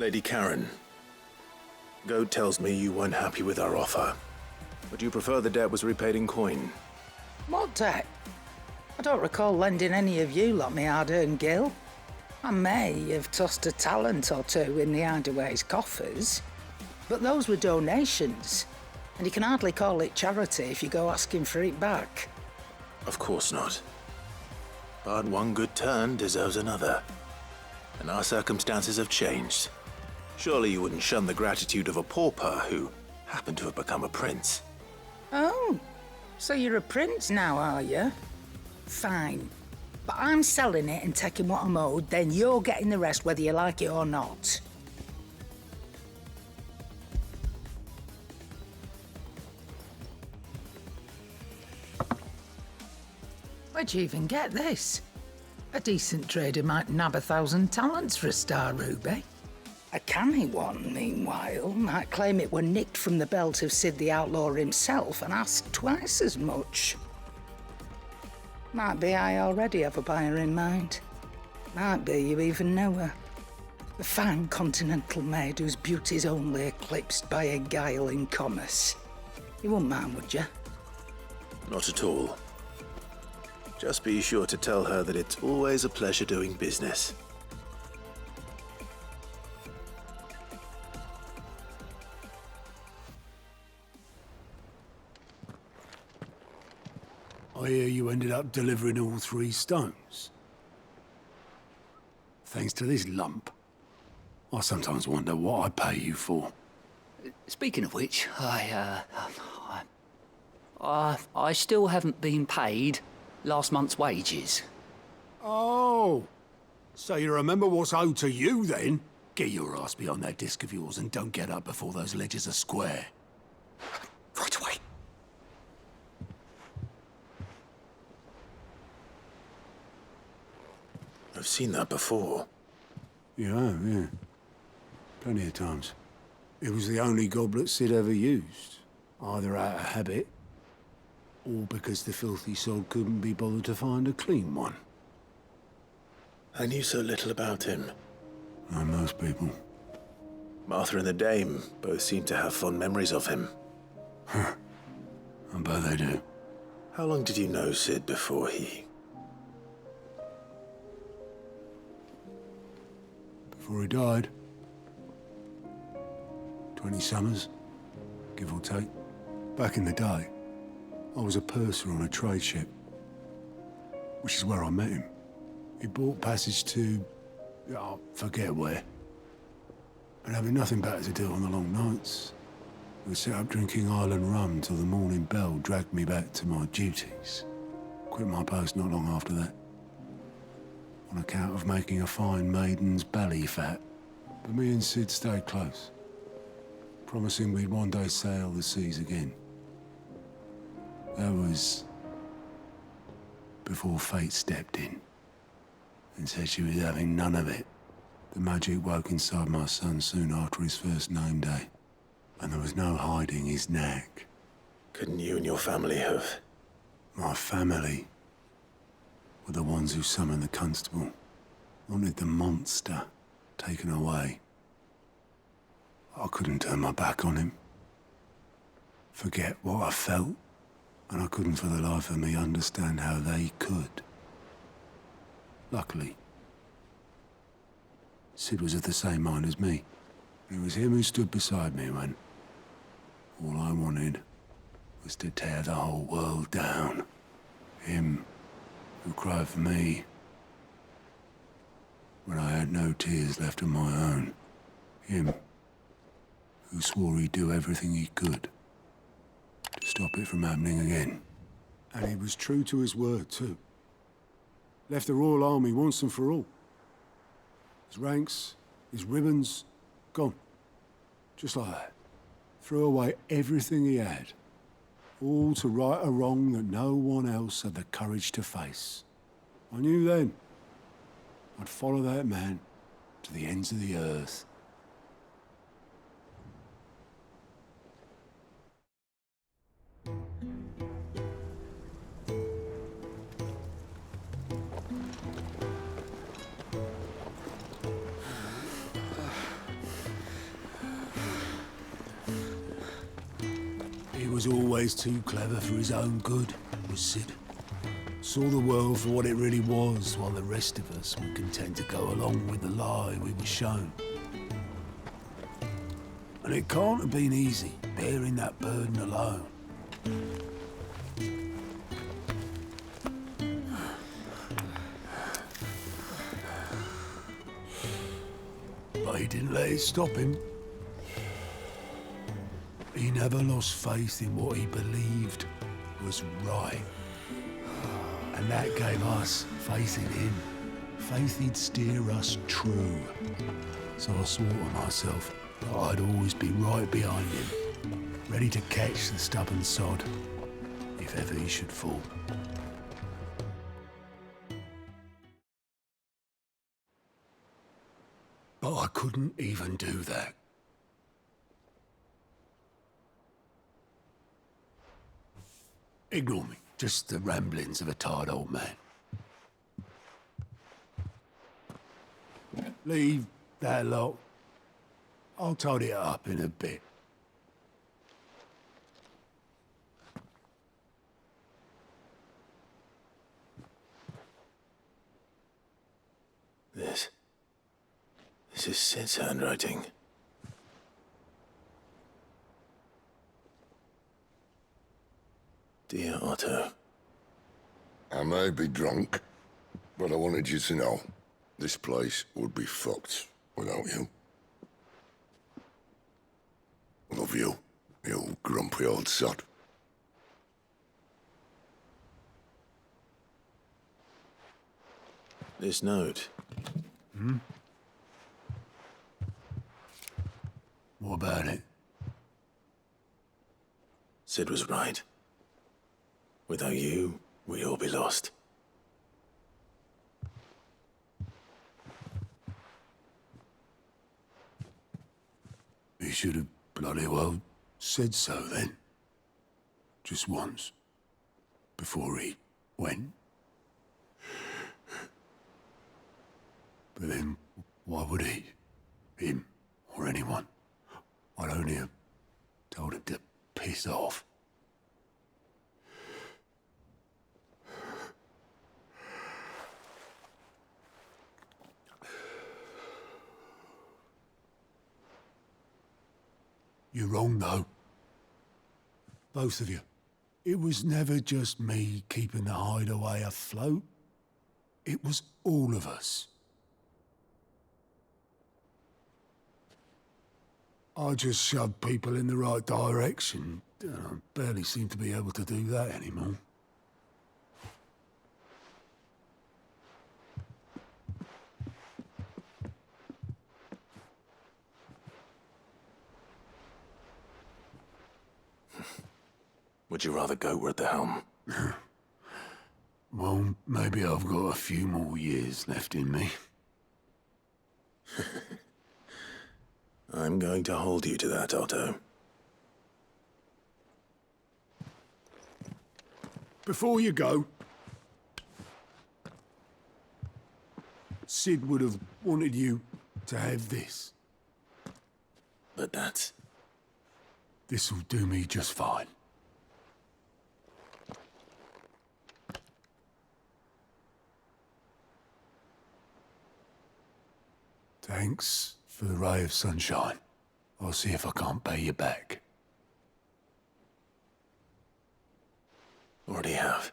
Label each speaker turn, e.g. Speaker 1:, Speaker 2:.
Speaker 1: Lady Karen, Goat tells me you weren't happy with our offer. Would you prefer the debt was repaid in coin?
Speaker 2: What debt? I don't recall lending any of you lot me hard-earned gil. I may have tossed a talent or two in the Hideaway's coffers, but those were donations, and you can hardly call it charity if you go asking for it back.
Speaker 1: Of course not. But one good turn deserves another. And our circumstances have changed. Surely you wouldn't shun the gratitude of a pauper who happened to have become a prince.
Speaker 2: Oh, so you're a prince now, are you? Fine. But I'm selling it and taking what I'm owed, then you're getting the rest whether you like it or not. Where'd you even get this? A decent trader might nab 1,000 talents for a star ruby. A canny one, meanwhile, might claim it were nicked from the belt of Sid the Outlaw himself and ask twice as much. Might be I already have a buyer in mind. Might be you even know her. A fine continental maid whose beauty's only eclipsed by a guile in commerce. You wouldn't mind, would you?
Speaker 1: Not at all. Just be sure to tell her that it's always a pleasure doing business.
Speaker 3: I hear you ended up delivering all 3 stones. Thanks to this lump. I sometimes wonder what I pay you for.
Speaker 4: Speaking of which, I still haven't been paid last month's wages.
Speaker 3: Oh, so you remember what's owed to you then? Get your ass behind that disc of yours and don't get up before those ledgers are square.
Speaker 4: Right away.
Speaker 1: I've seen that before.
Speaker 3: Yeah. Plenty of times. It was the only goblet Sid ever used. Either out of habit, or because the filthy sod couldn't be bothered to find a clean one.
Speaker 1: I knew so little about him.
Speaker 3: Like most people.
Speaker 1: Martha and the Dame both seem to have fond memories of him.
Speaker 3: I bet they do.
Speaker 1: How long did you know Sid before he...
Speaker 3: Before he died. 20 summers, give or take. Back in the day, I was a purser on a trade ship, which is where I met him. He bought passage to... I forget where. And having nothing better to do on the long nights, we sat up drinking island rum till the morning bell dragged me back to my duties. Quit my post not long after that, on account of making a fine maiden's belly fat. But me and Sid stayed close, promising we'd one day sail the seas again. That was before fate stepped in and said she was having none of it. The magic woke inside my son soon after his first name day, and there was no hiding his knack.
Speaker 1: Couldn't you and your family have...
Speaker 3: My family were the ones who summoned the constable, wanted the monster taken away. I couldn't turn my back on him, forget what I felt, and I couldn't for the life of me understand how they could. Luckily, Sid was of the same mind as me. It was him who stood beside me when all I wanted was to tear the whole world down. Him who cried for me when I had no tears left of my own. Him who swore he'd do everything he could to stop it from happening again. And he was true to his word, too. Left the Royal Army once and for all. His ranks, his ribbons, gone. Just like that. Threw away everything he had. All to right a wrong that no one else had the courage to face. I knew then I'd follow that man to the ends of the earth. was always too clever for his own good, was Sid. Saw the world for what it really was, while the rest of us were content to go along with the lie we were shown. And it can't have been easy, bearing that burden alone. But he didn't let it stop him. He never lost faith in what he believed was right. And that gave us faith in him. Faith he'd steer us true. So I swore to myself that I'd always be right behind him, ready to catch the stubborn sod, if ever he should fall. But I couldn't even do that. Ignore me. Just the ramblings of a tired old man. Leave that lot. I'll tidy it up in a bit.
Speaker 1: This is Sid's handwriting. Dear Otto.
Speaker 5: I may be drunk, but I wanted you to know this place would be fucked without you. Love you, you grumpy old sod.
Speaker 1: This note.
Speaker 3: What about it?
Speaker 1: Sid was right. Without you, we'd all be lost.
Speaker 3: He should have bloody well said so then. Just once. Before he went. But then, why would he? Him, or anyone? I'd only have told him to piss off. You're wrong, though. Both of you. It was never just me keeping the hideaway afloat. It was all of us. I just shoved people in the right direction. I barely seem to be able to do that anymore.
Speaker 1: Would you rather go at the helm?
Speaker 3: Well, maybe I've got a few more years left in me.
Speaker 1: I'm going to hold you to that, Otto.
Speaker 3: Before you go, Sid would have wanted you to have this.
Speaker 1: But that's...
Speaker 3: This'll do me just fine. Thanks for the ray of sunshine. I'll see if I can't pay you back.
Speaker 1: already have.